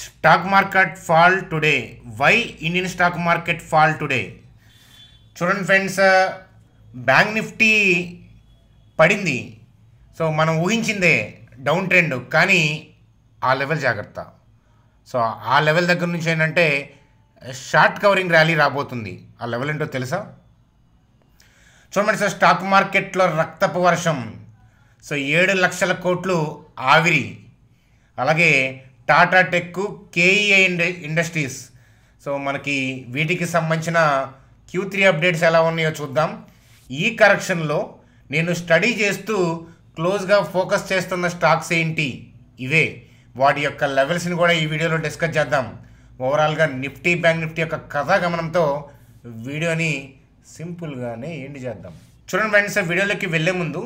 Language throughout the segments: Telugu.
Stock market fall today. Why Indian stock market fall today? చూడండి ఫ్రెండ్స్, బ్యాంక్ నిఫ్టీ పడింది. సో మనం ఊహించిందే డౌన్ ట్రెండ్, కానీ ఆ లెవెల్ జాగ్రత్త. సో ఆ లెవెల్ దగ్గర నుంచి ఏంటంటే షార్ట్ కవరింగ్ ర్యాలీ రాబోతుంది. ఆ లెవెల్ ఏంటో తెలుసా? చూడండి సార్, స్టాక్ మార్కెట్లో రక్తపు వర్షం. సో 7 లక్షల కోట్లు ఆవిరి. అలాగే Tata tech, KEI industries. So మనకి వీటికి సంబంధించిన Q3 అప్డేట్స్ ఎలా ఉన్నాయో చూద్దాం. ఈ కరెక్షన్లో నేను స్టడీ చేస్తూ క్లోజ్గా ఫోకస్ చేస్తున్న స్టాక్స్ ఏంటి, ఇవే. వాటి యొక్క లెవెల్స్ని కూడా ఈ వీడియోలో డిస్కస్ చేద్దాం. ఓవరాల్గా నిఫ్టీ, బ్యాంక్ నిఫ్టీ యొక్క కథాగమనంతో వీడియోని సింపుల్గానే ఎండ్ చేద్దాం. చూడండి ఫ్రెండ్స్, వీడియోలోకి వెళ్ళే ముందు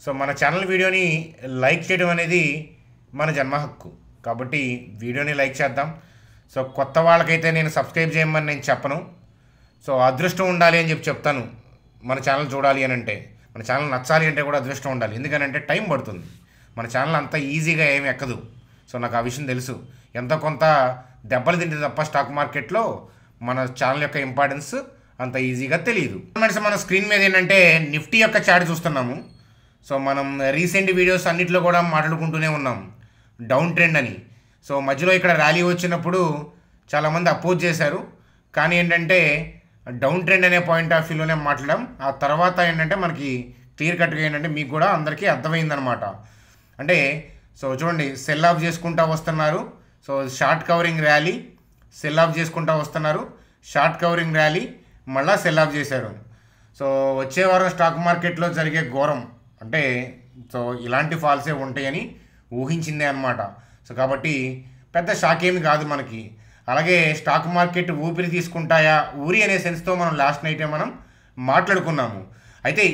సో మన ఛానల్ వీడియోని లైక్ చేయడం అనేది మన జన్మ హక్కు, కాబట్టి వీడియోని లైక్ చేద్దాం. సో కొత్త వాళ్ళకైతే నేను సబ్స్క్రైబ్ చేయమని నేను చెప్పను. సో అదృష్టం ఉండాలి అని చెప్తాను. మన ఛానల్ చూడాలి అని అంటే, మన ఛానల్ నచ్చాలి అంటే కూడా అదృష్టం ఉండాలి. ఎందుకనంటే టైం పడుతుంది. మన ఛానల్ అంత ఈజీగా ఏమి ఎక్కదు. సో నాకు ఆ విషయం తెలుసు. ఎంతో కొంత దెబ్బలు తింటే తప్ప స్టాక్ మార్కెట్లో మన ఛానల్ యొక్క ఇంపార్టెన్స్ అంత ఈజీగా తెలియదు. మన స్క్రీన్ మీద ఏంటంటే నిఫ్టీ యొక్క చార్ట్ చూస్తున్నాము. సో మనం రీసెంట్ వీడియోస్ అన్నింటిలో కూడా మాట్లాడుకుంటూనే ఉన్నాం డౌన్ ట్రెండ్ అని. సో మధ్యలో ఇక్కడ ర్యాలీ వచ్చినప్పుడు చాలామంది అపోజ్ చేశారు, కానీ ఏంటంటే డౌన్ ట్రెండ్ అనే పాయింట్ ఆఫ్ వ్యూలోనే మాట్లాడడం. ఆ తర్వాత ఏంటంటే మనకి క్లియర్ కట్గా ఏంటంటే మీకు కూడా అందరికీ అర్థమైందనమాట. అంటే సో చూడండి, సెల్ ఆఫ్ చేసుకుంటూ వస్తున్నారు. So short covering rally, cell of చేసుకుంటూ వస్తున్నారు, షార్ట్ కవరింగ్ ర్యాలీ, మళ్ళీ సెల్ ఆఫ్ చేశారు. సో వచ్చే వారం స్టాక్ మార్కెట్లో జరిగే ఘోరం అంటే సో ఇలాంటి ఫాల్సే ఉంటాయని ఊహించిందే అనమాట. సో కాబట్టి పెద్ద షాక్ ఏమి కాదు మనకి. అలాగే స్టాక్ మార్కెట్ ఊపిరి తీసుకుంటాయా ఊరి అనే సెన్స్తో మనం లాస్ట్ నైటే మనం మాట్లాడుకున్నాము. అయితే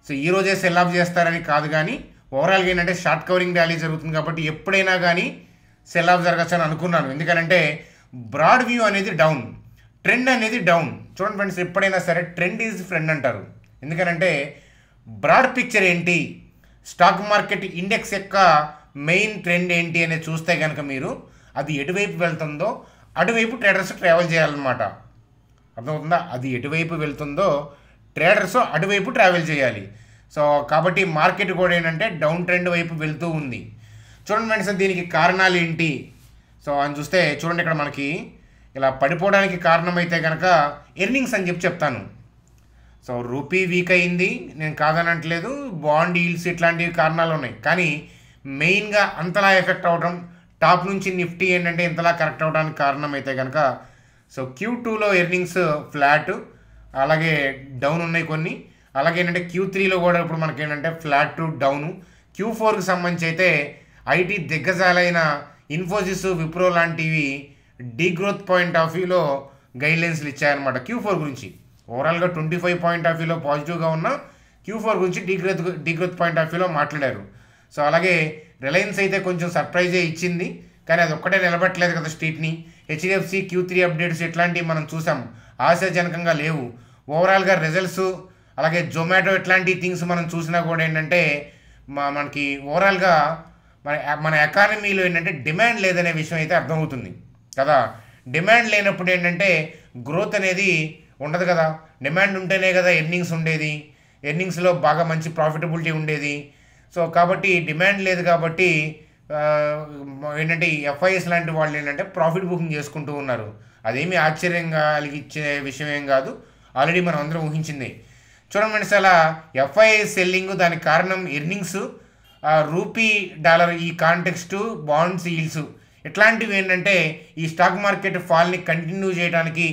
సో ఈరోజే సెల్ ఆఫ్ చేస్తారని కాదు, కానీ ఓవరాల్గా ఏంటంటే షార్ట్ కవరింగ్ ర్యాలీ జరుగుతుంది కాబట్టి ఎప్పుడైనా కానీ సెల్ ఆఫ్ జరగచ్చు అని అనుకున్నాను. ఎందుకంటే బ్రాడ్ వ్యూ అనేది డౌన్, ట్రెండ్ అనేది డౌన్. చూడండి ఫ్రెండ్స్, ఎప్పుడైనా సరే ట్రెండ్ ఈజ్ ఫ్రెండ్ అంటారు. ఎందుకంటే బ్రాడ్ పిక్చర్ ఏంటి, స్టాక్ మార్కెట్ ఇండెక్స్ యొక్క మెయిన్ ట్రెండ్ ఏంటి అనేది చూస్తే కనుక మీరు అది ఎటువైపు వెళ్తుందో అటువైపు ట్రేడర్స్ ట్రావెల్ చేయాలన్నమాట. అర్థమవుతుందా? అది ఎటువైపు వెళ్తుందో ట్రేడర్స్ అటువైపు ట్రావెల్ చేయాలి. సో కాబట్టి మార్కెట్ కూడా ఏంటంటే డౌన్ ట్రెండ్ వైపు వెళ్తూ ఉంది. చూడండి ఫ్రెండ్స్, దీనికి కారణాలు ఏంటి సో అని చూస్తే చూడండి, ఇక్కడ మనకి ఇలా పడిపోవడానికి కారణమైతే కనుక ఎర్నింగ్స్ అని చెప్తాను. సో రూపీ వీక్ అయింది, నేను కాదనట్లేదు. బాండ్ ఈల్డ్స్ ఇట్లాంటివి కారణాలు ఉన్నాయి, కానీ మెయిన్గా అంతలా ఎఫెక్ట్ అవడం, టాప్ నుంచి నిఫ్టీ ఏంటంటే ఇంతలా కరెక్ట్ అవడానికి కారణం అయితే కనుక సో Q2లో ఎర్నింగ్స్ ఫ్లాట్, అలాగే డౌన్ ఉన్నాయి కొన్ని. అలాగే ఏంటంటే Q3లో కూడా ఇప్పుడు మనకి ఏంటంటే ఫ్లాట్ టు డౌను. Q4కి సంబంధించి అయితే ఐటీ దిగ్గజాలైన ఇన్ఫోసిస్, విప్రో లాంటివి డీగ్రోత్ పాయింట్ ఆఫ్ వ్యూలో గైడ్లైన్స్లు ఇచ్చాయన్నమాట Q4 గురించి. ఓవరాల్గా 25 పాయింట్ ఆఫ్ వ్యూలో పాజిటివ్గా ఉన్న Q4 గురించి డీగ్రోత్ పాయింట్ ఆఫ్ వ్యూలో మాట్లాడారు. సో అలాగే రిలయన్స్ అయితే కొంచెం సర్ప్రైజే ఇచ్చింది, కానీ అది ఒక్కటే నిలబెట్టలేదు కదా స్ట్రీట్ని. HDFC Q3 అప్డేట్స్ ఇట్లాంటివి మనం చూసాం, ఆశాజనకంగా లేవు. ఓవరాల్గా రిజల్ట్స్, అలాగే జొమాటో ఇట్లాంటి థింగ్స్ మనం చూసినా కూడా ఏంటంటే మనకి ఓవరాల్గా మన ఎకానమీలో ఏంటంటే డిమాండ్ లేదనే విషయం అయితే అర్థమవుతుంది కదా. డిమాండ్ లేనప్పుడు ఏంటంటే గ్రోత్ అనేది ఉండదు కదా. డిమాండ్ ఉంటేనే కదా ఎర్నింగ్స్ ఉండేది, ఎర్నింగ్స్లో బాగా మంచి ప్రాఫిటబిలిటీ ఉండేది. సో కాబట్టి డిమాండ్ లేదు కాబట్టి ఏంటంటే FIS లాంటి వాళ్ళు ఏంటంటే ప్రాఫిట్ బుకింగ్ చేసుకుంటూ ఉన్నారు. అదేమీ ఆశ్చర్యంగా కలిగించే విషయం ఏం కాదు, ఆల్రెడీ మనం అందరం ఊహించింది. చూడండి ఫ్రెండ్స్, అలా FIS సెల్లింగ్, దానికి కారణం ఎర్నింగ్స్, రూపీ డాలర్ ఈ కాంటెక్స్ట్, బాండ్స్ ఈల్డ్స్ ఇట్లాంటివి ఏంటంటే ఈ స్టాక్ మార్కెట్ ఫాల్ని కంటిన్యూ చేయడానికి,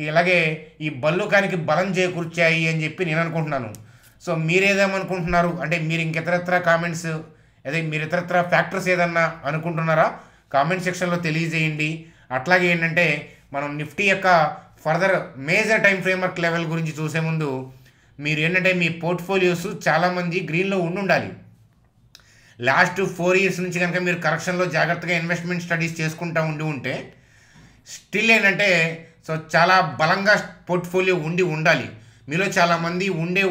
ఇలాగే ఈ బల్లుకానికి బలం చేకూర్చాయి అని చెప్పి నేను అనుకుంటున్నాను. సో మీరేదేమనుకుంటున్నారు అంటే మీరు ఇంకెతరత్ర కామెంట్స్, అదే మీరు ఇతరత్ర ఫ్యాక్టర్స్ ఏదన్నా అనుకుంటున్నారా కామెంట్ సెక్షన్లో తెలియజేయండి. అట్లాగే ఏంటంటే మనం నిఫ్టీ యొక్క further major time framework level గురించి చూసే ముందు మీరు ఏంటంటే మీ పోర్ట్ఫోలియోస్ చాలామంది గ్రీన్లో ఉండాలి. లాస్ట్ 4 ఇయర్స్ నుంచి కనుక మీరు కరెక్షన్లో జాగ్రత్తగా ఇన్వెస్ట్మెంట్ స్టడీస్ చేసుకుంటూ ఉంటే స్టిల్ ఏంటంటే సో చాలా బలంగా పోర్ట్ఫోలియో ఉండాలి. మీలో చాలామంది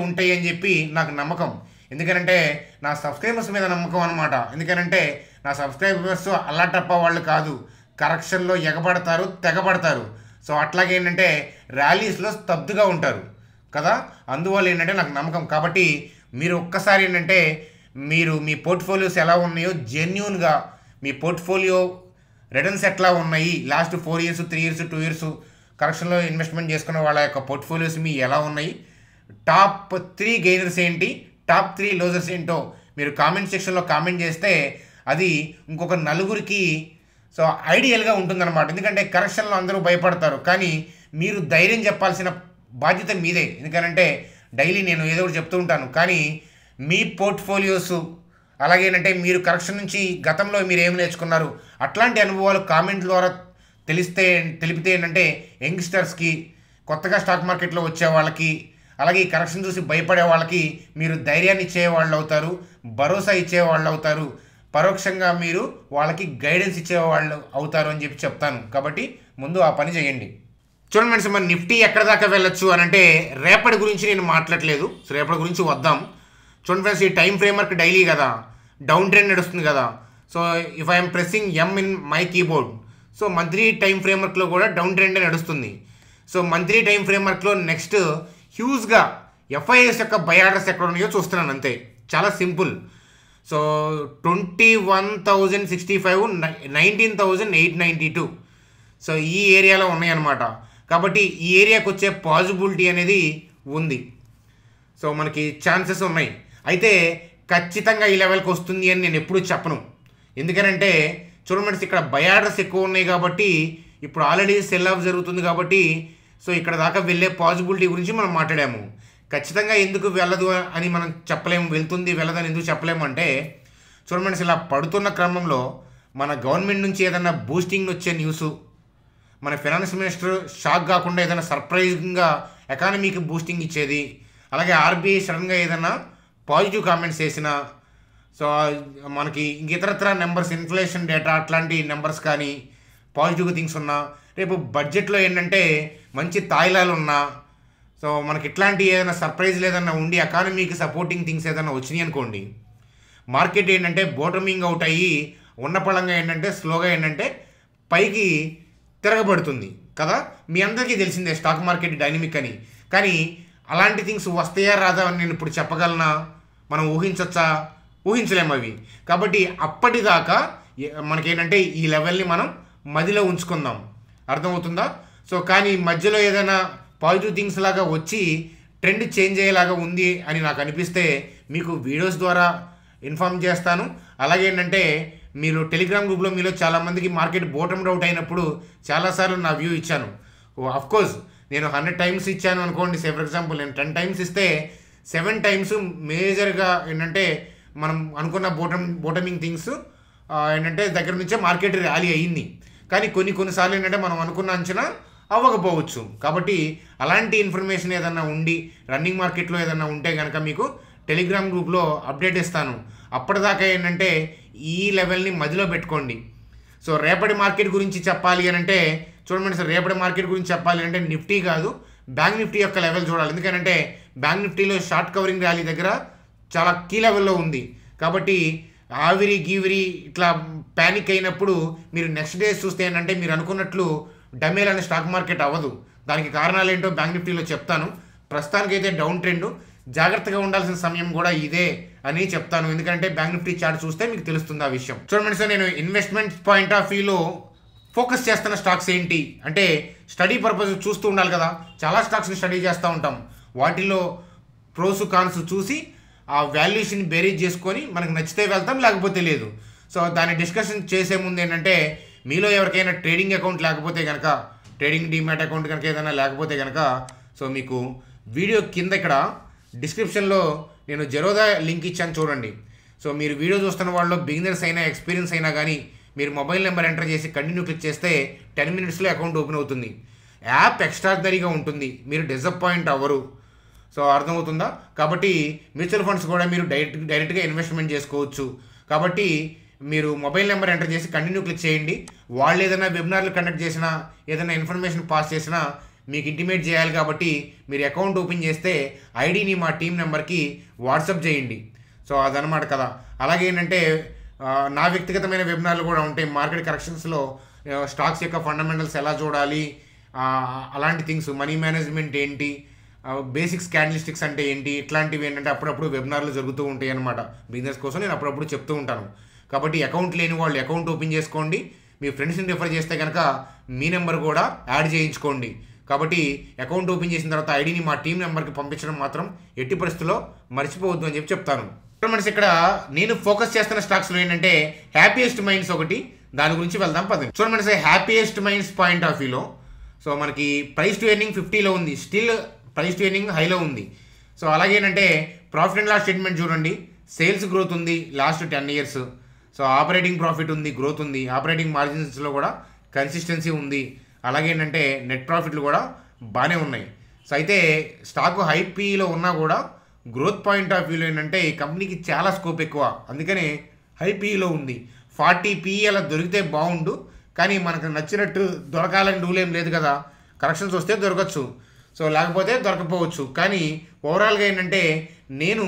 ఉంటాయి అని చెప్పి నాకు నమ్మకం. ఎందుకంటే నా సబ్స్క్రైబర్స్ మీద నమ్మకం అనమాట. ఎందుకంటే నా సబ్స్క్రైబర్స్ అల్లాటప్ప వాళ్ళు కాదు, కరెక్షన్లో ఎగబడతారు, తెగబడతారు. సో అట్లాగే ఏంటంటే ర్యాలీస్లో స్తబ్దుగా ఉంటారు కదా. అందువల్ల ఏంటంటే నాకు నమ్మకం. కాబట్టి మీరు ఒక్కసారి ఏంటంటే మీరు మీ పోర్ట్ఫోలియోస్ ఎలా ఉన్నాయో జెన్యూన్గా మీ పోర్ట్ఫోలియో రిటర్న్స్ ఎట్లా ఉన్నాయి, లాస్ట్ 4 years 3 years 2 years కరెక్షన్లో ఇన్వెస్ట్మెంట్ చేసుకున్న వాళ్ళ యొక్క పోర్ట్ఫోలియోస్ మీ ఎలా ఉన్నాయి, టాప్ 3 గెయినర్స్ ఏంటి, టాప్ 3 లూజర్స్ ఏంటో మీరు కామెంట్ సెక్షన్లో కామెంట్ చేస్తే అది ఇంకొక నలుగురికి సో ఐడియల్గా ఉంటుందన్నమాట. ఎందుకంటే కరెక్షన్లో అందరూ భయపడతారు, కానీ మీరు ధైర్యం చెప్పాల్సిన బాధ్యత మీదే. ఎందుకంటే డైలీ నేను ఏదో ఒకటి చెప్తూ ఉంటాను, కానీ మీ పోర్ట్ఫోలియోస్ అలాగేనంటే మీరు కరెక్షన్ నుంచి గతంలో మీరు ఏమి నేర్చుకున్నారు అట్లాంటి అనుభవాలు కామెంట్ ద్వారా తెలిపితే ఏంటంటే యంగ్స్టర్స్కి, కొత్తగా స్టాక్ మార్కెట్లో వచ్చే వాళ్ళకి, అలాగే ఈ కరెక్షన్ చూసి భయపడే వాళ్ళకి మీరు ధైర్యాన్ని ఇచ్చేవాళ్ళు అవుతారు, భరోసా ఇచ్చేవాళ్ళు అవుతారు, పరోక్షంగా మీరు వాళ్ళకి గైడెన్స్ ఇచ్చేవాళ్ళు అవుతారు అని చెప్తాను. కాబట్టి ముందు ఆ పని చేయండి. చూడండి ఫ్రెండ్స్, మరి నిఫ్టీ ఎక్కడ దాకా వెళ్ళొచ్చు అని అంటే రేపటి గురించి నేను మాట్లాడలేదు. సో రేపటి గురించి వద్దాం. చూడండి ఫ్రెండ్స్, ఈ టైం ఫ్రేమ్వర్క్ డైలీ కదా డౌన్ ట్రెండ్ నడుస్తుంది కదా. So if I'm pressing M in my keyboard, so monthly time ఫ్రేమ్వర్క్లో కూడా డౌన్ ట్రెండ్ నడుస్తుంది. సో మంత్లీ టైం ఫ్రేమ్వర్క్లో నెక్స్ట్ హ్యూజ్గా ఎఫ్ఐఎస్ యొక్క బై ఆర్డర్స్ ఎక్కడ ఉన్నాయో చూస్తున్నాను, అంతే. చాలా సింపుల్. సో 21,065, 19,892 సో ఈ ఏరియాలో ఉన్నాయన్నమాట. కాబట్టి ఈ ఏరియాకి వచ్చే పాజిబిలిటీ అనేది ఉంది. సో మనకి ఛాన్సెస్ ఉన్నాయి. అయితే ఖచ్చితంగా ఈ లెవెల్కి వస్తుంది అని నేను ఎప్పుడూ చెప్పను. ఎందుకనంటే చూడండి, ఇక్కడ బై ఆర్డర్స్ ఎక్కువ ఉన్నాయి కాబట్టి ఇప్పుడు ఆల్రెడీ సెల్ ఆఫ్ జరుగుతుంది కాబట్టి సో ఇక్కడ దాకా వెళ్ళే పాజిబిలిటీ గురించి మనం మాట్లాడాము. ఖచ్చితంగా ఎందుకు వెళ్ళదు అని మనం చెప్పలేము, వెళ్తుంది వెళ్ళదని ఎందుకు చెప్పలేము అంటే చూడండి, ఇలా పడుతున్న క్రమంలో మన గవర్నమెంట్ నుంచి ఏదైనా బూస్టింగ్ వచ్చే న్యూస్, మన ఫైనాన్స్ మినిస్టర్ షాక్ కాకుండా ఏదైనా సర్ప్రైజింగ్గా ఎకానమీకి బూస్టింగ్ ఇచ్చేది, అలాగే ఆర్బీఐ సడన్గా ఏదైనా పాజిటివ్ కామెంట్స్ చేసిన, సో మనకి ఇతరత్ర నెంబర్స్, ఇన్ఫ్లేషన్ డేటా అట్లాంటి నెంబర్స్ కానీ పాజిటివ్ థింగ్స్ ఉన్నా, రేపు బడ్జెట్లో ఏంటంటే మంచి తాయిలాలు ఉన్నా, సో మనకి ఇట్లాంటి ఏదైనా సర్ప్రైజ్లు ఏదైనా ఉండి ఎకానమీకి సపోర్టింగ్ థింగ్స్ ఏదైనా వచ్చినాయి అనుకోండి, మార్కెట్ ఏంటంటే బోటమింగ్ అవుట్ అయ్యి ఉన్న పళంగా ఏంటంటే స్లోగా ఏంటంటే పైకి తిరగబడుతుంది కదా. మీ అందరికీ తెలిసిందే స్టాక్ మార్కెట్ డైనమిక్ అని. కానీ అలాంటి థింగ్స్ వస్తాయా రాదా అని నేను ఇప్పుడు చెప్పగలనా, మనం ఊహించవచ్చా? ఊహించలేము అవి. కాబట్టి అప్పటిదాకా మనకేంటంటే ఈ లెవెల్ని మనం మదిలో ఉంచుకుందాం, అర్థమవుతుందా? సో కానీ మధ్యలో ఏదైనా పాజిటివ్ థింగ్స్ లాగా వచ్చి ట్రెండ్ చేంజ్ అయ్యేలాగా ఉంది అని నాకు అనిపిస్తే మీకు వీడియోస్ ద్వారా ఇన్ఫార్మ్ చేస్తాను. అలాగే ఏంటంటే మీరు టెలిగ్రామ్ గ్రూప్లో మీలో చాలామందికి మార్కెట్ బోటమ్ అవుట్ అయినప్పుడు చాలాసార్లు నా వ్యూ ఇచ్చాను. అఫ్కోర్స్ నేను 100 times ఇచ్చాను అనుకోండి, సే ఫర్ ఎగ్జాంపుల్ నేను 10 times ఇస్తే 7 times మేజర్గా ఏంటంటే మనం అనుకున్న బోటమింగ్ థింగ్స్ ఏంటంటే దగ్గర నుంచే మార్కెట్ ర్యాలీ అయ్యింది. కానీ కొన్నిసార్లు ఏంటంటే మనం అనుకున్న అంచనా అవ్వకపోవచ్చు. కాబట్టి అలాంటి ఇన్ఫర్మేషన్ ఏదన్నా ఉండి రన్నింగ్ మార్కెట్లో ఏదన్నా ఉంటే కనుక మీకు టెలిగ్రామ్ గ్రూప్లో అప్డేట్ ఇస్తాను. అప్పటిదాకా ఏంటంటే ఈ లెవెల్ని మధ్యలో పెట్టుకోండి. సో రేపటి మార్కెట్ గురించి చెప్పాలి అని అంటే చూడండి సార్, రేపటి మార్కెట్ గురించి చెప్పాలి అంటే నిఫ్టీ కాదు, బ్యాంక్ నిఫ్టీ యొక్క లెవెల్ చూడాలి. ఎందుకంటే బ్యాంక్ నిఫ్టీలో షార్ట్ కవరింగ్ ర్యాలీ దగ్గర చాలా కీ లెవెల్లో ఉంది. కాబట్టి ఆవిరి గీవిరి ఇట్లా ప్యానిక్ అయినప్పుడు మీరు నెక్స్ట్ డేస్ చూస్తే ఏంటంటే మీరు అనుకున్నట్లు డమేల్ అనే స్టాక్ మార్కెట్ అవ్వదు. దానికి కారణాలు ఏంటో బ్యాంక్ నిఫ్టీలో చెప్తాను. ప్రస్తుతానికైతే డౌన్ ట్రెండ్, జాగ్రత్తగా ఉండాల్సిన సమయం కూడా ఇదే అని చెప్తాను. ఎందుకంటే బ్యాంక్ నిఫ్టీ చార్ట్ చూస్తే మీకు తెలుస్తుంది ఆ విషయం. చూడండి సార్, నేను ఇన్వెస్ట్మెంట్ పాయింట్ ఆఫ్ వ్యూలో ఫోకస్ చేస్తున్న స్టాక్స్ ఏంటి అంటే స్టడీ పర్పస్ చూస్తూ ఉండాలి కదా. చాలా స్టాక్స్ని స్టడీ చేస్తూ ఉంటాం, వాటిలో ప్రోస్ కాన్స్ చూసి ఆ వాల్యుయేషన్ బేరీజ్ చేసుకొని మనకు నచ్చితే వెళ్తాం, లేకపోతే లేదు. సో దాన్ని డిస్కషన్ చేసే ముందు ఏంటంటే మీలో ఎవరికైనా ట్రేడింగ్ అకౌంట్ లేకపోతే కనుక, ట్రేడింగ్ డీమ్యాట్ అకౌంట్ కనుక ఏదైనా లేకపోతే కనుక సో మీకు వీడియో కింద ఇక్కడ డిస్క్రిప్షన్లో నేను జెరోదా లింక్ ఇచ్చాను చూడండి. సో మీరు వీడియో చూస్తున్న వాళ్ళు బిగినర్స్ అయినా ఎక్స్పీరియన్స్ అయినా కానీ మీరు మొబైల్ నెంబర్ ఎంటర్ చేసి కంటిన్యూ క్లిక్ చేస్తే 10 minutesలో అకౌంట్ ఓపెన్ అవుతుంది. యాప్ ఎక్స్ట్రాడినరీగా ఉంటుంది, మీరు డిసప్పాయింట్ అవ్వరు. సో అర్థమవుతుందా? కాబట్టి మ్యూచువల్ ఫండ్స్ కూడా మీరు డైరెక్ట్గా ఇన్వెస్ట్మెంట్ చేసుకోవచ్చు. కాబట్టి మీరు మొబైల్ నెంబర్ ఎంటర్ చేసి కంటిన్యూ క్లిక్ చేయండి. వాళ్ళు ఏదైనా వెబినార్లు కండక్ట్ చేసినా, ఏదైనా ఇన్ఫర్మేషన్ పాస్ చేసినా మీకు ఇంటిమేట్ చేయాలి. కాబట్టి మీరు అకౌంట్ ఓపెన్ చేస్తే ఐడిని మా టీం నెంబర్కి వాట్సాప్ చేయండి. సో అదనమాట కదా. అలాగే ఏంటంటే నా వ్యక్తిగతమైన వెబినార్లు కూడా ఉంటాయి. మార్కెట్ కరెక్షన్స్లో స్టాక్స్ యొక్క ఫండమెంటల్స్ ఎలా చూడాలి, అలాంటి థింగ్స్, మనీ మేనేజ్మెంట్ ఏంటి, బేసిక్స్ క్యాండిల్స్టిక్స్ అంటే ఏంటి, ఇట్లాంటివి ఏంటంటే అప్పుడప్పుడు వెబినార్లు జరుగుతూ ఉంటాయి అన్నమాట. బిజినెస్ కోసం నేను అప్పుడప్పుడు చెప్తూ ఉంటాను. కాబట్టి అకౌంట్ లేని వాళ్ళు అకౌంట్ ఓపెన్ చేసుకోండి. మీ ఫ్రెండ్స్ని రిఫర్ చేస్తే కనుక మీ నెంబర్ కూడా యాడ్ చేయించుకోండి. కాబట్టి అకౌంట్ ఓపెన్ చేసిన తర్వాత ఐడిని మా టీం నెంబర్కి పంపించడం మాత్రం ఎట్టి పరిస్థితుల్లో మర్చిపోవద్దు అని చెప్పి చెప్తాను. మనసి ఇక్కడ నేను ఫోకస్ చేస్తున్న స్టాక్స్లో ఏంటంటే హ్యాపీయెస్ట్ మైండ్స్ ఒకటి, దాని గురించి వెళ్దాం పదండి. చూడండి మనసి హ్యాపీయెస్ట్ మైండ్స్ పాయింట్ ఆఫ్ వ్యూలో సో మనకి ప్రైస్ టు ఎర్నింగ్ 50లో ఉంది, స్టిల్ ప్రైస్ టు ఎర్నింగ్ హైలో ఉంది. సో అలాగేనంటే ప్రాఫిట్ అండ్ లాస్ స్టేట్మెంట్ చూడండి, సేల్స్ గ్రోత్ ఉంది last 10 years. So operating profit ఉంది, గ్రోత్ ఉంది, ఆపరేటింగ్ మార్జిన్స్లో కూడా కన్సిస్టెన్సీ ఉంది. అలాగేంటంటే నెట్ ప్రాఫిట్లు కూడా బాగానే ఉన్నాయి. సో అయితే స్టాక్ హై పీలో ఉన్నా కూడా గ్రోత్ పాయింట్ ఆఫ్ వ్యూలో ఏంటంటే ఈ కంపెనీకి చాలా స్కోప్ ఎక్కువ, అందుకనే హై పీలో ఉంది. 40 PE అలా దొరికితే బాగుండు, కానీ మనకు నచ్చినట్టు దొరకాలని రూల్ ఏం లేదు కదా. కరెక్షన్స్ వస్తే దొరకచ్చు, సో లేకపోతే దొరకపోవచ్చు. కానీ ఓవరాల్గా ఏంటంటే నేను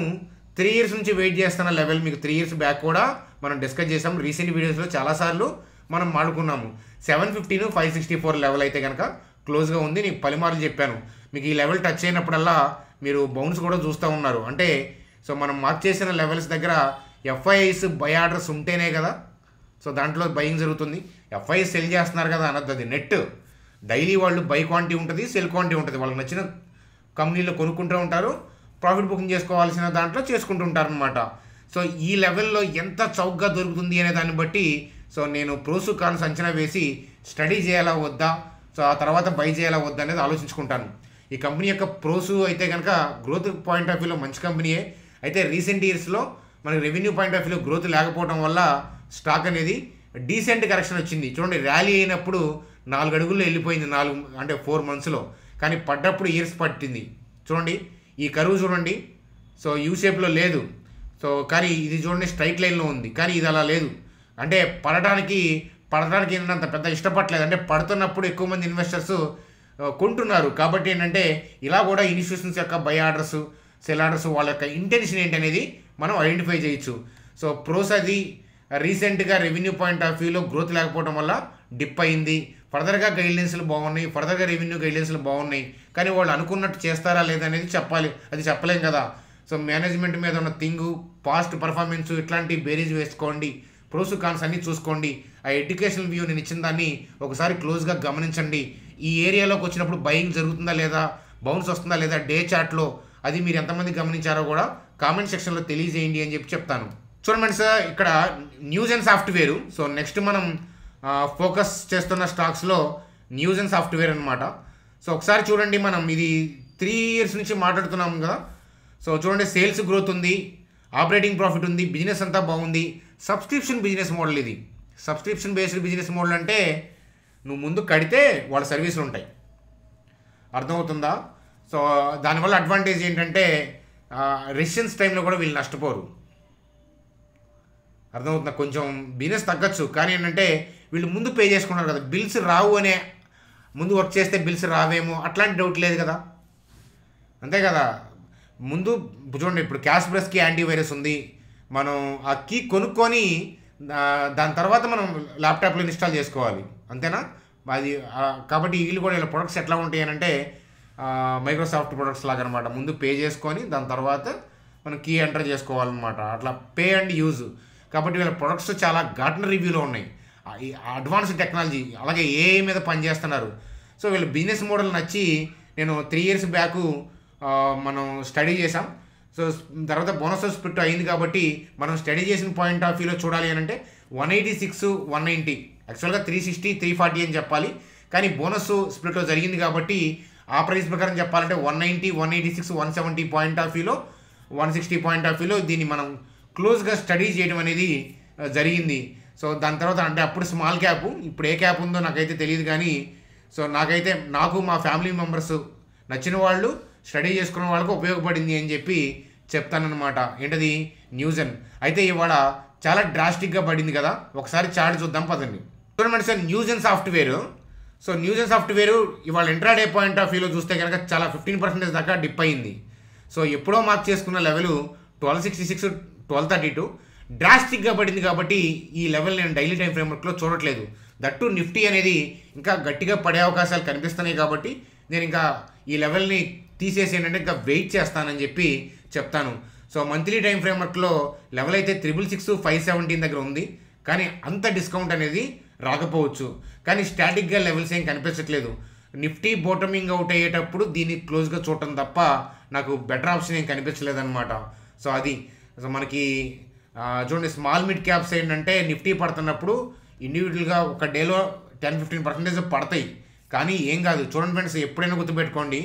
3 years నుంచి వెయిట్ చేస్తున్న లెవెల్ మీకు 3 years బ్యాక్ కూడా మనం డిస్కస్ చేసాం. రీసెంట్ వీడియోస్లో చాలాసార్లు మనం మాడుకున్నాము. 750 564 లెవెల్ అయితే కనుక క్లోజ్గా ఉంది. నీకు పలుమార్లు చెప్పాను, మీకు ఈ లెవెల్ టచ్ అయినప్పుడల్లా మీరు బౌన్స్ కూడా చూస్తూ ఉన్నారు. అంటే సో మనం మార్క్ చేసిన లెవెల్స్ దగ్గర FIIs బై ఆర్డర్స్ ఉంటేనే కదా సో దాంట్లో బయింగ్ జరుగుతుంది. FIIs సెల్ చేస్తున్నారు కదా అనద్దు, అది నెట్. డైలీ వాళ్ళు బై క్వాంటిటీ ఉంటుంది, సెల్ క్వాంటిటీ ఉంటుంది. వాళ్ళకి నచ్చిన కంపెనీలో కొనుక్కుంటూ ఉంటారు, ప్రాఫిట్ బుకింగ్ చేసుకోవాల్సిన దాంట్లో చేసుకుంటూ ఉంటారు అనమాట. సో ఈ లెవెల్లో ఎంత చౌకగా దొరుకుతుంది అనే దాన్ని బట్టి సో నేను ప్రోస్ కాన్స్ అంచనా వేసి స్టడీ చేయాలా వద్దా, సో ఆ తర్వాత బై చేయాలా వద్దా అనేది ఆలోచించుకుంటాను. ఈ కంపెనీ యొక్క ప్రోస్ అయితే కనుక గ్రోత్ పాయింట్ ఆఫ్ వ్యూలో మంచి కంపెనీయే. అయితే రీసెంట్ ఇయర్స్లో మనకి రెవెన్యూ పాయింట్ ఆఫ్ వ్యూలో గ్రోత్ లేకపోవడం వల్ల స్టాక్ అనేది డీసెంట్ కరెక్షన్ వచ్చింది. చూడండి, ర్యాలీ అయినప్పుడు 4 అడుగుల్లో వెళ్ళిపోయింది, 4 monthsలో. కానీ పడ్డప్పుడు ఇయర్స్ పట్టింది. చూడండి ఈ కరువు చూడండి, సో యూ షేప్లో లేదు. సో కానీ ఇది చూడండి స్ట్రైట్ లైన్లో ఉంది, కానీ ఇది అలా లేదు. అంటే పడడానికి ఏంటంటే అంత పెద్ద ఇష్టపడలేదు. అంటే పడుతున్నప్పుడు ఎక్కువ మంది ఇన్వెస్టర్స్ కొంటున్నారు. కాబట్టి ఏంటంటే ఇలా కూడా ఇన్స్టిట్యూషన్స్ యొక్క బై ఆర్డర్స్, సెల్ ఆర్డర్స్ వాళ్ళ యొక్క ఇంటెన్షన్ ఏంటనేది మనం ఐడెంటిఫై చేయొచ్చు. సో ప్రోస్ అది రీసెంట్గా రెవెన్యూ పాయింట్ ఆఫ్ వ్యూలో గ్రోత్ లేకపోవడం వల్ల డిప్ అయింది. ఫర్దర్గా గైడ్లైన్స్లు బాగున్నాయి, ఫర్దర్గా రెవెన్యూ గైడ్లైన్స్లు బాగున్నాయి, కానీ వాళ్ళు అనుకున్నట్టు చేస్తారా లేదనేది చెప్పాలి, అది చెప్పలేం కదా. సో మేనేజ్మెంట్ మీద ఉన్న థింగు, పాస్ట్ పర్ఫార్మెన్స్ ఇట్లాంటి బేరీజ్ వేసుకోండి, ప్రోస్ కాన్స్ అన్నీ చూసుకోండి. ఆ ఎడ్యుకేషనల్ వ్యూ నేను ఇచ్చిన దాన్ని ఒకసారి క్లోజ్గా గమనించండి. ఈ ఏరియాలోకి వచ్చినప్పుడు బయింగ్ జరుగుతుందా లేదా, బౌన్స్ వస్తుందా లేదా డే చార్ట్లో, అది మీరు ఎంతమంది గమనించారో కూడా కామెంట్ సెక్షన్లో తెలియజేయండి అని చెప్పి చెప్తాను. చూడండి సార్, ఇక్కడ news and software. So next మనం ఫోకస్ చేస్తున్న స్టాక్స్లో న్యూస్ అండ్ సాఫ్ట్వేర్ అనమాట. సో ఒకసారి చూడండి, మనం ఇది 3 years నుంచి మాట్లాడుతున్నాం కదా. సో చూడండి సేల్స్ గ్రోత్ ఉంది, ఆపరేటింగ్ ప్రాఫిట్ ఉంది, బిజినెస్ అంతా బాగుంది. సబ్స్క్రిప్షన్ బిజినెస్ మోడల్ ఇది. సబ్స్క్రిప్షన్ బేస్డ్ బిజినెస్ మోడల్ అంటే నువ్వు ముందు కడితే వాళ్ళ సర్వీసులు ఉంటాయి, అర్థమవుతుందా. సో దానివల్ల అడ్వాంటేజ్ ఏంటంటే రెసిషన్స్ టైంలో కూడా వీళ్ళు నష్టపోరు, అర్థమవుతుందా. కొంచెం బిజినెస్ తగ్గచ్చు, కానీ ఏంటంటే వీళ్ళు ముందు పే చేసుకున్నారు కదా, బిల్స్ రావు అనే ముందు వర్క్ చేస్తే బిల్స్ రావేమో అట్లాంటి డౌట్ లేదు కదా, అంతే కదా. ముందు చూడండి, ఇప్పుడు క్యాష్ బ్రష్కి యాంటీవైరస్ ఉంది, మనం ఆ కీ కొనుక్కొని దాని తర్వాత మనం ల్యాప్టాప్లో ఇన్స్టాల్ చేసుకోవాలి, అంతేనా. అది కాబట్టి వీళ్ళు కూడా ఇలా ప్రొడక్ట్స్ ఎట్లా ఉంటాయి అని అంటే మైక్రోసాఫ్ట్ ప్రొడక్ట్స్ లాగా అనమాట. ముందు పే చేసుకొని దాని తర్వాత మనం కీ ఎంటర్ చేసుకోవాలన్నమాట, అట్లా పే అండ్ యూజ్. కాబట్టి వీళ్ళ ప్రొడక్ట్స్ చాలా గార్ట్నర్ రివ్యూలో ఉన్నాయి, అడ్వాన్స్ టెక్నాలజీ, అలాగే ఏఐ మీద పనిచేస్తున్నారు. సో వీళ్ళ బిజినెస్ మోడల్ నచ్చి నేను 3 years బ్యాక్ మనం స్టడీ చేసాం. సో తర్వాత బోనస్ స్ప్లిట్ అయింది కాబట్టి మనం స్టడీ చేసిన పాయింట్ ఆఫ్ వ్యూలో చూడాలి అని అంటే 186 190, యాక్చువల్గా 360 340 అని చెప్పాలి, కానీ బోనస్ స్ప్లిట్లో జరిగింది కాబట్టి ఆ ప్రైస్ ప్రకారం చెప్పాలంటే 190 186 170 పాయింట్ ఆఫ్ వ్యూలో 160 పాయింట్ ఆఫ్ వ్యూలో దీన్ని మనం క్లోజ్గా స్టడీ చేయడం అనేది జరిగింది. సో దాని తర్వాత అంటే అప్పుడు స్మాల్ క్యాప్, ఇప్పుడు ఏ క్యాప్ ఉందో నాకైతే తెలియదు, కానీ సో నాకు మా ఫ్యామిలీ మెంబర్స్ నచ్చిన వాళ్ళు స్టడీ చేసుకున్న వాళ్ళకు ఉపయోగపడింది అని చెప్పి చెప్తానన్నమాట. ఏంటది న్యూజన్. అయితే ఇవాళ చాలా డ్రాస్టిక్గా పడింది కదా, ఒకసారి చార్ట్ చూద్దాం పదండి. చూడండి సార్, న్యూజన్ సాఫ్ట్వేర్. సో న్యూజన్ సాఫ్ట్వేర్ ఇవాళ ఇంట్రాడే పాయింట్ ఆఫ్ వ్యూలో చూస్తే కనుక చాలా 15% దాకా డిప్ అయింది. సో ఎప్పుడో మార్క్ చేసుకున్న లెవెల్ 1266 1232 డ్రాస్టిక్గా పడింది కాబట్టి ఈ లెవెల్ నేను డైలీ టైం ఫ్రేమ్వర్క్లో చూడట్లేదు. దట్టు నిఫ్టీ అనేది ఇంకా గట్టిగా పడే అవకాశాలు కనిపిస్తున్నాయి కాబట్టి నేను ఇంకా ఈ లెవెల్ని తీసేసి ఏంటంటే ఇంకా వెయిట్ చేస్తానని చెప్పి చెప్తాను. సో మంత్లీ టైం ఫ్రేమ్వర్క్లో లెవెల్ అయితే 666 517 దగ్గర ఉంది, కానీ అంత డిస్కౌంట్ అనేది రాకపోవచ్చు. కానీ స్టాటిక్గా లెవెల్స్ ఏం కనిపించట్లేదు. నిఫ్టీ బాటమింగ్ అవుట్ అయ్యేటప్పుడు దీన్ని క్లోజ్గా చూడటం తప్ప నాకు బెటర్ ఆప్షన్ ఏం కనిపించలేదు అనమాట. సో అది సో మనకి చూడండి, స్మాల్ మిడ్ క్యాప్స్ ఏంటంటే నిఫ్టీ పడుతున్నప్పుడు ఇండివిజువల్గా ఒక డేలో 10-15% పడతాయి, కానీ ఏం కాదు. చూడండి ఫ్రెండ్స్, ఎప్పుడైనా గుర్తుపెట్టుకోండి,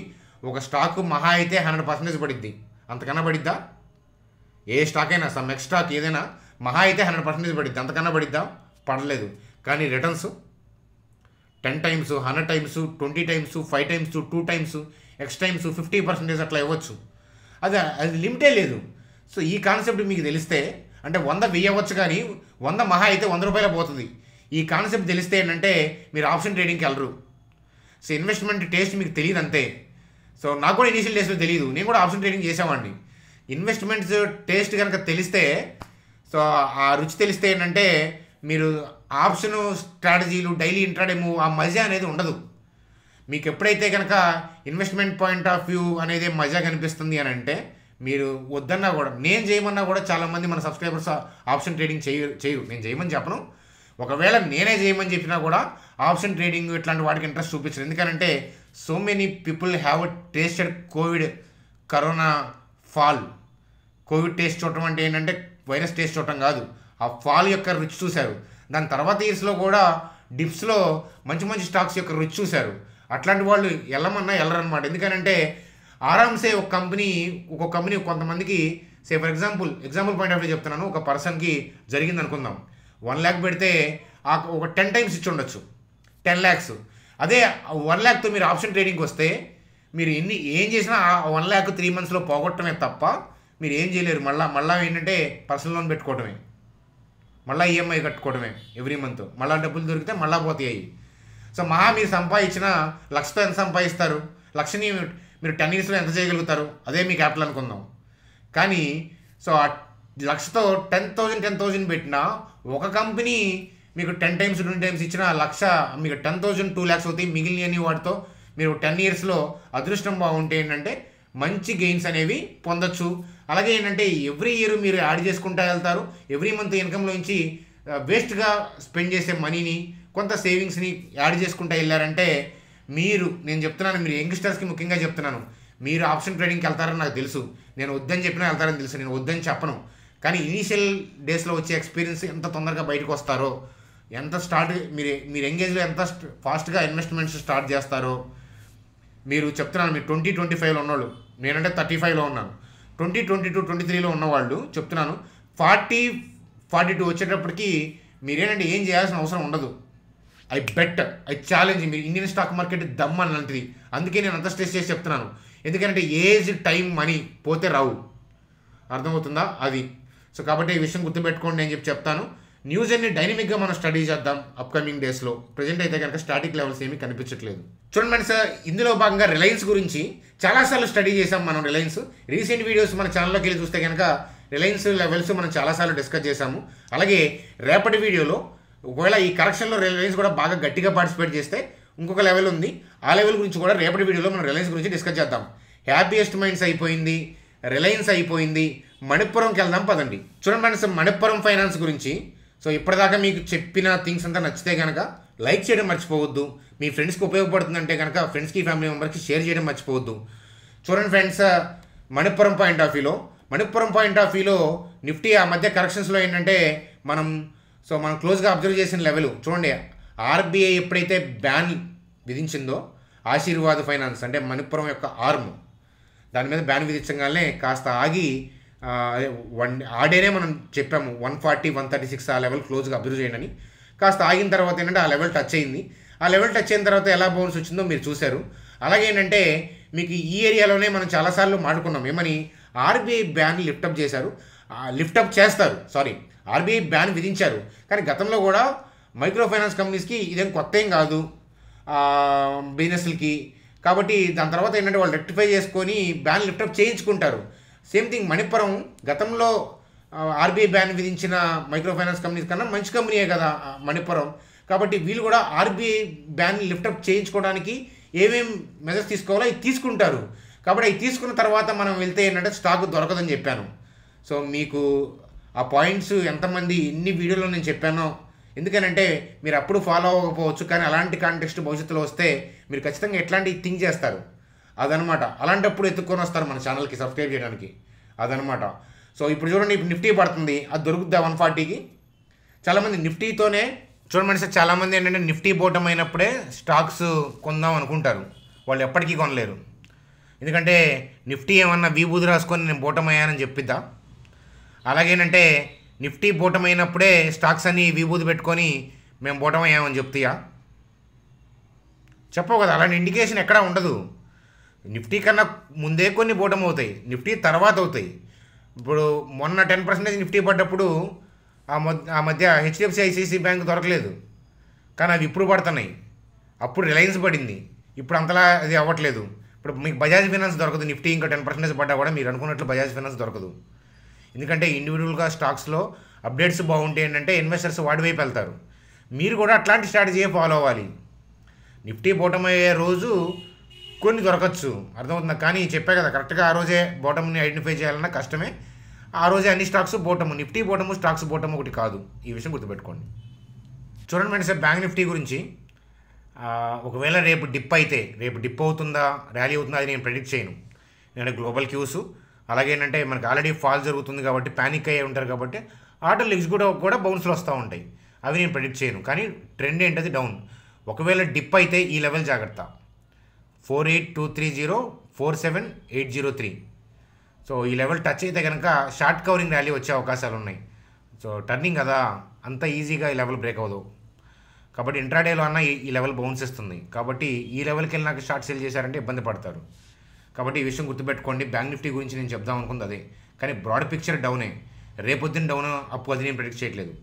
ఒక స్టాక్ మహా అయితే 100% పడిద్ది. అంతకన్నా పడిద్దా? ఏ స్టాక్ అయినా, సమ్ నెక్స్ట్ స్టాక్ ఏదైనా మహా అయితే 100% పడిద్ది. అంతకన్నా పడిద్దా? పడలేదు. కానీ returns 10 times, 100 times, 20 times, 5 times, 2 times, X times 50% అట్లా ఇవ్వచ్చు. అది లిమిటే లేదు. సో ఈ కాన్సెప్ట్ మీకు తెలిస్తే, అంటే 100 వెయ్యవచ్చు, కానీ 100 మహా అయితే 100 రూపాయలు పోతుంది. ఈ కాన్సెప్ట్ తెలిస్తే ఏంటంటే మీరు ఆప్షన్ ట్రేడింగ్కి వెళ్ళరు. సో ఇన్వెస్ట్మెంట్ టేస్ట్ మీకు తెలియదు అంతే. సో నాకు కూడా ఇనీషియల్ డేస్లో తెలియదు, నేను కూడా ఆప్షన్ ట్రేడింగ్ చేసేవాడిని. ఇన్వెస్ట్మెంట్స్ టేస్ట్ కనుక తెలిస్తే, సో ఆ రుచి తెలిస్తే ఏంటంటే మీరు ఆప్షన్ స్ట్రాటజీలు డైలీ ఇంట్రాడే మూవ్ ఆ మజా అనేది ఉండదు మీకు. ఎప్పుడైతే కనుక ఇన్వెస్ట్మెంట్ పాయింట్ ఆఫ్ వ్యూ అనేది మజా కనిపిస్తుంది అని అంటే, మీరు వద్దన్నా కూడా, నేను చేయమన్నా కూడా చాలామంది మన సబ్స్క్రైబర్స్ ఆప్షన్ ట్రేడింగ్ చేయరు. నేను చేయమని చెప్పను, ఒకవేళ నేనే చేయమని చెప్పినా కూడా ఆప్షన్ ట్రేడింగ్ ఇట్లాంటి వాటికి ఇంట్రెస్ట్ చూపించరు. ఎందుకంటే so many people have tasted corona fall. Covid taste చూడటం అంటే ఏంటంటే వైరస్ టేస్ట్ చూడటం కాదు, ఆ ఫాల్ యొక్క రుచి చూశారు. దాని తర్వాత ఇయర్స్లో కూడా డిప్స్లో మంచి మంచి స్టాక్స్ యొక్క రుచి చూశారు. అట్లాంటి వాళ్ళు వెళ్ళమన్నా వెళ్ళరనమాట. ఎందుకంటే ఆరామ్సే ఒక కంపెనీ కొంతమందికి, say for example point of view చెప్తున్నాను, ఒక పర్సన్కి జరిగింది అనుకుందాం, 1 lakh పెడితే ఒక 10 times ఇచ్చి ఉండొచ్చు, 10 lakhs. అదే 1 lakh మీరు ఆప్షన్ ట్రేడింగ్కి వస్తే మీరు ఏం చేసినా 1 lakh 3 monthsలో పోగొట్టమే తప్ప మీరు ఏం చేయలేరు. మళ్ళీ ఏంటంటే పర్సనల్ లోన్ పెట్టుకోవడమే, మళ్ళీ ఈఎంఐ కట్టుకోవడమే ఎవ్రీ మంత్, మళ్ళీ డబ్బులు దొరికితే మళ్ళీ పోతాయి. సో మీరు సంపాదించిన 1,00,000తో ఎంత సంపాదిస్తారు? 1,00,000ని మీరు 10 yearsలో ఎంత చేయగలుగుతారు? అదే మీ క్యాపిటల్ అనుకుందాం. కానీ సో ఆ 1,00,000తో 10,000 పెట్టినా ఒక కంపెనీ మీకు 10 times 20 times ఇచ్చిన 1,00,000 మీకు 10,000 2 lakhs అవుతాయి. మిగిలిన వాటితో మీరు 10 yearsలో అదృష్టం బాగుంటే ఏంటంటే మంచి గెయిన్స్ అనేవి పొందొచ్చు. అలాగే ఏంటంటే ఎవ్రీ ఇయర్ మీరు యాడ్ చేసుకుంటూ వెళ్తారు. ఎవ్రీ మంత్ ఇన్కంలో నుంచి వేస్ట్గా స్పెండ్ చేసే మనీని, కొంత సేవింగ్స్ని యాడ్ చేసుకుంటూ వెళ్ళారంటే నేను చెప్తున్నాను, మీరు యంగ్స్టర్స్కి ముఖ్యంగా చెప్తున్నాను, మీరు ఆప్షన్ ట్రేడింగ్కి వెళ్తారని నాకు తెలుసు. నేను వద్దని చెప్పినా వెళ్తారని తెలుసు, నేను వద్దని చెప్పను. కానీ ఇనీషియల్ డేస్లో వచ్చే ఎక్స్పీరియన్స్ ఎంత తొందరగా బయటకు వస్తారో, మీరు ఎంగేజ్లో ఎంత ఫాస్ట్గా ఇన్వెస్ట్మెంట్స్ స్టార్ట్ చేస్తారో మీరు చెప్తున్నాను. మీరు 20-25లో ఉన్నవాళ్ళు, నేనంటే 35లో ఉన్నాను, 20-22-23లో ఉన్నవాళ్ళు చెప్తున్నాను, 40-42 వచ్చేటప్పటికి మీరేంటంటే ఏం చేయాల్సిన అవసరం ఉండదు. ఐ ఛాలెంజ్, మీరు ఇండియన్ స్టాక్ మార్కెట్ దమ్ అలాంటిది. అందుకే నేను అంత స్ట్రెస్ చేసి చెప్తున్నాను. ఎందుకంటే ఏజ్, టైం, మనీ పోతే రావు, అర్థమవుతుందా? అది. సో కాబట్టి ఈ విషయం గుర్తుపెట్టుకోండి అని చెప్తాను. న్యూస్ అన్ని డైనమిక్గా మనం స్టడీ చేద్దాం అప్కమింగ్ డేస్లో. ప్రజెంట్ అయితే కనుక స్టాటిక్ లెవెల్స్ ఏమీ కనిపించట్లేదు. చూడండి ఫ్రెండ్స్, ఇందులో భాగంగా రిలయన్స్ గురించి చాలాసార్లు స్టడీ చేసాం మనం. రిలయన్స్ రీసెంట్ వీడియోస్ మన ఛానల్లోకి వెళ్ళి చూస్తే కనుక రిలయన్స్ లెవెల్స్ మనం చాలాసార్లు డిస్కస్ చేసాము. అలాగే రేపటి వీడియోలో ఒకవేళ ఈ కరెక్షన్లో రిలయన్స్ కూడా బాగా గట్టిగా పార్టిసిపేట్ చేస్తే ఇంకొక లెవెల్ ఉంది, ఆ లెవెల్ గురించి కూడా రేపటి వీడియోలో మనం రిలయన్స్ గురించి డిస్కస్ చేద్దాం. హ్యాపీయెస్ట్ మైండ్స్ అయిపోయింది, రిలయన్స్ అయిపోయింది, మణిపురంకి వెళ్దాం పదండి. చూడండి ఫ్రెండ్స్, మణిపురం ఫైనాన్స్ గురించి సో ఇప్పటిదాకా మీకు చెప్పిన థింగ్స్ అంతా నచ్చితే కనుక లైక్ చేయడం మర్చిపోవద్దు. మీ ఫ్రెండ్స్కి ఉపయోగపడుతుందంటే కనుక ఫ్రెండ్స్కి, ఫ్యామిలీ మెంబర్స్కి షేర్ చేయడం మర్చిపోవద్దు. చూడండి ఫ్రెండ్స్, మణిపురం పాయింట్ ఆఫ్ వ్యూలో నిఫ్టీ ఆ మధ్య కరెక్షన్స్లో ఏంటంటే మనం క్లోజ్గా అబ్జర్వ్ చేసిన లెవెల్ చూడండి. ఆర్బీఐ ఎప్పుడైతే బ్యాన్ విధించిందో ఆశీర్వాద్ ఫైనాన్స్ అంటే మణిపురం యొక్క ఆర్మ్, దాని మీద బ్యాన్ విధించగానే కాస్త ఆగి, ఆ డేనే మనం చెప్పాము 140-136 ఆ లెవెల్ క్లోజ్గా అబ్జర్వ్ చేయండి అని. కాస్త ఆగిన తర్వాత ఏంటంటే ఆ లెవెల్ టచ్ అయింది. ఆ లెవెల్ టచ్ అయిన తర్వాత ఎలా బౌన్స్ వచ్చిందో మీరు చూశారు. అలాగే ఏంటంటే మీకు ఈ ఏరియాలోనే మనం చాలాసార్లు మాట్లాడుకున్నాం, ఏమని ఆర్బీఐ బ్యాన్ లిఫ్టప్ చేస్తారు. ఆర్బీఐ బ్యాన్ విధించారు. కానీ గతంలో కూడా మైక్రో ఫైనాన్స్ కంపెనీస్కి ఇదేం కొత్త ఏం కాదు బిజినెస్లకి. కాబట్టి దాని తర్వాత ఏంటంటే వాళ్ళు రెక్టిఫై చేసుకొని బ్యాన్ లిఫ్టప్ చేయించుకుంటారు. సేమ్ థింగ్ మణిపురం గతంలో ఆర్బీఐ బ్యాన్ విధించిన మైక్రో ఫైనాన్స్ కంపెనీస్ కన్నా మంచి కంపెనీయే కదా మణిపురం. కాబట్టి వీళ్ళు కూడా ఆర్బీఐ బ్యాన్ లిఫ్టప్ చేయించుకోవడానికి ఏమేం మెజర్స్ తీసుకోవాలో అవి తీసుకుంటారు. కాబట్టి అవి తీసుకున్న తర్వాత మనం వెళ్తే ఏంటంటే స్టాక్ దొరకదని చెప్పాను. సో మీకు ఆ పాయింట్స్ ఎంతమంది ఎన్ని వీడియోలో నేను చెప్పానో, ఎందుకనంటే మీరు అప్పుడు ఫాలో అవ్వకపోవచ్చు, కానీ అలాంటి కాంటెక్స్ట్ భవిష్యత్తులో వస్తే మీరు ఖచ్చితంగా ఎట్లాంటి థింక్ చేస్తారు అదనమాట. అలాంటప్పుడు ఎత్తుక్కొని వస్తారు మన ఛానల్కి సబ్స్క్రైబ్ చేయడానికి అదనమాట. సో ఇప్పుడు చూడండి, ఇప్పుడు నిఫ్టీ పడుతుంది, అది దొరుకుద్దా 140కి? చాలామంది నిఫ్టీతోనే చూడమని సార్, చాలామంది ఏంటంటే నిఫ్టీ బోటం అయినప్పుడే స్టాక్స్ కొందాం అనుకుంటారు, వాళ్ళు ఎప్పటికీ కొనలేరు. ఎందుకంటే నిఫ్టీ ఏమన్నా వీబూది రాసుకొని నేను బోటం అయ్యానని చెప్పిద్దా? అలాగేనంటే నిఫ్టీ బోటం అయినప్పుడే స్టాక్స్ అన్ని విభూతి పెట్టుకొని మేము బోటం అయ్యామని చెప్తాయా? చెప్పవు కదా, అలాంటి ఇండికేషన్ ఎక్కడా ఉండదు. నిఫ్టీ కన్నా ముందే కొన్ని బోటం అవుతాయి, నిఫ్టీ తర్వాత అవుతాయి. ఇప్పుడు మొన్న 10% నిఫ్టీ పడ్డప్పుడు ఆ మధ్య హెచ్డిఎఫ్సి ఐసిఐసి బ్యాంక్ దొరకలేదు, కానీ అవి ఇప్పుడు పడుతున్నాయి. అప్పుడు రిలయన్స్ పడింది, ఇప్పుడు అంతలా అది అవ్వట్లేదు. ఇప్పుడు మీకు బజాజ్ ఫైనాన్స్ దొరకదు, నిఫ్టీ ఇంకా 10% పడ్డా కూడా మీరు అనుకున్నట్లు బజాజ్ ఫైనాన్స్ దొరకదు. ఎందుకంటే ఇండివిజువల్గా స్టాక్స్లో అప్డేట్స్ బాగుంటాయి ఏంటంటే ఇన్వెస్టర్స్ వాడి వైపు వెళ్తారు. మీరు కూడా అట్లాంటి స్ట్రాటజీ ఫాలో అవ్వాలి. నిఫ్టీ బోటం అయ్యే రోజు కొన్ని దొరకచ్చు, అర్థమవుతుందా? కానీ చెప్పే కదా, కరెక్ట్గా ఆ రోజే బోటంని ఐడెంటిఫై చేయాలన్నా కష్టమే. ఆ రోజే అన్ని stocks bottom, Nifty bottom stocks bottom ఒకటి కాదు, ఈ విషయం గుర్తుపెట్టుకోండి. చూడండి మేడం సార్, బ్యాంక్ నిఫ్టీ గురించి ఒకవేళ రేపు డిప్ అవుతుందా ర్యాలీ అవుతుందా అది నేను ప్రెడిక్ట్ చేయను. ఎందుకంటే గ్లోబల్ క్యూస్, అలాగే ఏంటంటే మనకు ఆల్రెడీ ఫాల్ జరుగుతుంది కాబట్టి ప్యానిక్ అయ్యి ఉంటారు కాబట్టి ఆటోలు ఎగ్జిక్యూటివ్ కూడా బౌన్స్లు వస్తూ ఉంటాయి, అవి నేను ప్రెడిక్ట్ చేయను. కానీ ట్రెండ్ ఏంటది డౌన్. ఒకవేళ డిప్ అయితే ఈ లెవెల్ జాగ్రత్త, 48230 47803. సో ఈ లెవెల్ టచ్ అయితే కనుక షార్ట్ కవరింగ్ ర్యాలీ వచ్చే అవకాశాలు ఉన్నాయి. సో టర్నింగ్ కదా, అంత ఈజీగా ఈ లెవెల్ బ్రేక్ అవ్వదు. కాబట్టి ఇంట్రాడేలో అన్న ఈ లెవెల్ బౌన్స్ ఇస్తుంది. కాబట్టి ఈ లెవెల్కి వెళ్ళినాక షార్ట్ సేల్ చేశారంటే ఇబ్బంది పడతారు. కాబట్టి ఈ విషయం గుర్తుపెట్టుకోండి. బ్యాంక్ నిఫ్టీ గురించి నేను చెప్దాం అనుకుంది అదే, కానీ బ్రాడ్ పిక్చర్ డౌనే. రేపొద్దున డౌన్ అప్పు అది నేను ప్రెడిక్ట్ చేయట్లేదు.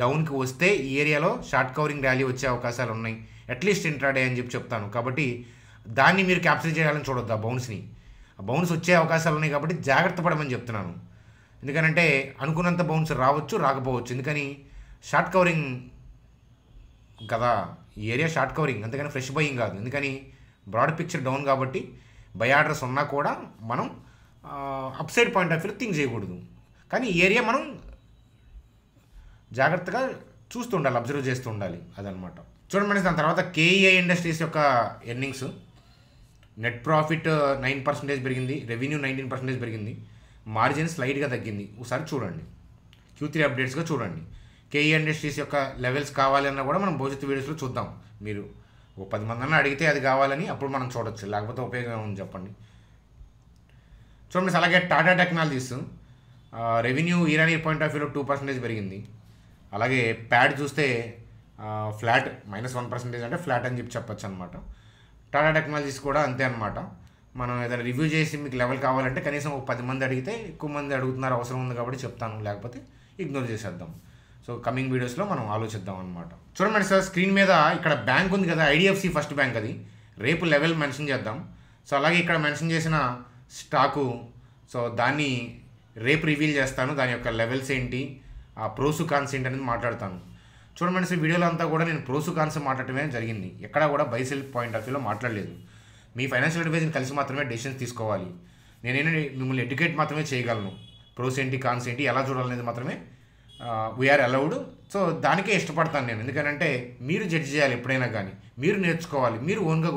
డౌన్కి వస్తే ఈ ఏరియాలో షార్ట్ కవరింగ్ ర్యాలీ వచ్చే అవకాశాలు ఉన్నాయి, అట్లీస్ట్ ఇంట్రాడే అని చెప్తాను. కాబట్టి దాన్ని మీరు క్యాప్చర్ చేయాలని చూడొద్దు, ఆ బౌన్స్ వచ్చే అవకాశాలు ఉన్నాయి. కాబట్టి జాగ్రత్త పడమని చెప్తున్నాను. ఎందుకనంటే అనుకున్నంత బౌన్స్ రావచ్చు, రాకపోవచ్చు. ఎందుకని షార్ట్ కవరింగ్ కదా, ఈ ఏరియా షార్ట్ కవరింగ్, అంతేగాని ఫ్రెష్ బయింగ్ కాదు. ఎందుకని బ్రాడ్ పిక్చర్ డౌన్ కాబట్టి బై ఆర్డర్స్ ఉన్నా కూడా మనం upside point of view think చేయకూడదు. కానీ ఈ ఏరియా మనం జాగ్రత్తగా చూస్తూ ఉండాలి, అబ్జర్వ్ చేస్తూ ఉండాలి, అదనమాట. చూడండి, దాని తర్వాత కేఈఐ ఇండస్ట్రీస్ యొక్క ఎర్నింగ్స్, నెట్ ప్రాఫిట్ 9% పెరిగింది, రెవెన్యూ 19% పెరిగింది, మార్జిన్ స్లైడ్గా తగ్గింది. ఒకసారి చూడండి, Q3 అప్డేట్స్గా చూడండి. కేఈఐ ఇండస్ట్రీస్ యొక్క లెవెల్స్ కావాలన్నా కూడా మనం భవిష్యత్తు వీడియోస్లో చూద్దాం. మీరు ఒక 10 మంది అడిగితే అది కావాలని అప్పుడు మనం చూడొచ్చు, లేకపోతే ఉపయోగం ఉంది చెప్పండి. చూడండి, అలాగే Tata technologies revenue year point of వ్యూలో 2% పెరిగింది. అలాగే ప్యాడ్ చూస్తే ఫ్లాట్ -1% అంటే ఫ్లాట్ అని చెప్పచ్చు అనమాట. టాటా టెక్నాలజీస్ కూడా అంతే అనమాట. మనం ఏదైనా రివ్యూ చేసి మీకు లెవెల్ కావాలంటే కనీసం ఒక 10 మంది అడిగితే, ఎక్కువ మంది అడుగుతున్నారు అవసరం ఉంది కాబట్టి చెప్తాను, లేకపోతే ఇగ్నోర్ చేసేద్దాం. సో కమింగ్ వీడియోస్లో మనం ఆలోచిద్దాం అనమాట. చూడండి సార్, స్క్రీన్ మీద ఇక్కడ బ్యాంక్ ఉంది కదా, ఐడిఎఫ్సి ఫస్ట్ బ్యాంక్, అది రేపు లెవెల్ మెన్షన్ చేద్దాం. సో అలాగే ఇక్కడ మెన్షన్ చేసిన స్టాకు, సో దాన్ని రేపు రివీల్ చేస్తాను. దాని యొక్క లెవెల్స్ ఏంటి, ఆ ప్రోసు కాన్స్ ఏంటి అనేది మాట్లాడతాను. చూడండి సార్, వీడియోలో అంతా కూడా నేను ప్రోసు కాన్స్ మాట్లాడటమే జరిగింది, ఎక్కడా కూడా బై సెల్ పాయింట్ ఆఫ్ వ్యూలో మాట్లాడలేదు. మీ ఫైనాన్షియల్ అడ్వైజర్ని కలిసి మాత్రమే డెసిషన్స్ తీసుకోవాలి. నేనేంటంటే మిమ్మల్ని ఎడ్యుకేట్ మాత్రమే చేయగలను. ప్రోస్ ఏంటి, కాన్స్ ఏంటి, ఎలా చూడాలనేది మాత్రమే వీఆర్ అలౌడ్. సో దానికే ఇష్టపడతాను నేను. ఎందుకంటే మీరు జడ్జి చేయాలి ఎప్పుడైనా కానీ, మీరు నేర్చుకోవాలి, మీరు ఓన్గా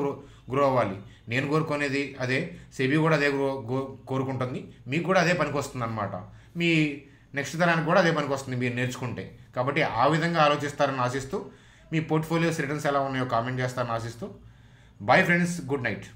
గ్రో అవ్వాలి. నేను కోరుకునేది అదే, సెబీ కూడా అదే కోరుకుంటుంది, మీకు కూడా అదే పనికి వస్తుంది అనమాట. మీ నెక్స్ట్ తరానికి కూడా అదే పనికి వస్తుంది మీరు నేర్చుకుంటే. కాబట్టి ఆ విధంగా ఆలోచిస్తారని ఆశిస్తూ, మీ పోర్ట్ఫోలియోస్ రిటర్న్స్ ఎలా ఉన్నాయో కామెంట్ చేస్తారని ఆశిస్తూ, బై ఫ్రెండ్స్, గుడ్ నైట్.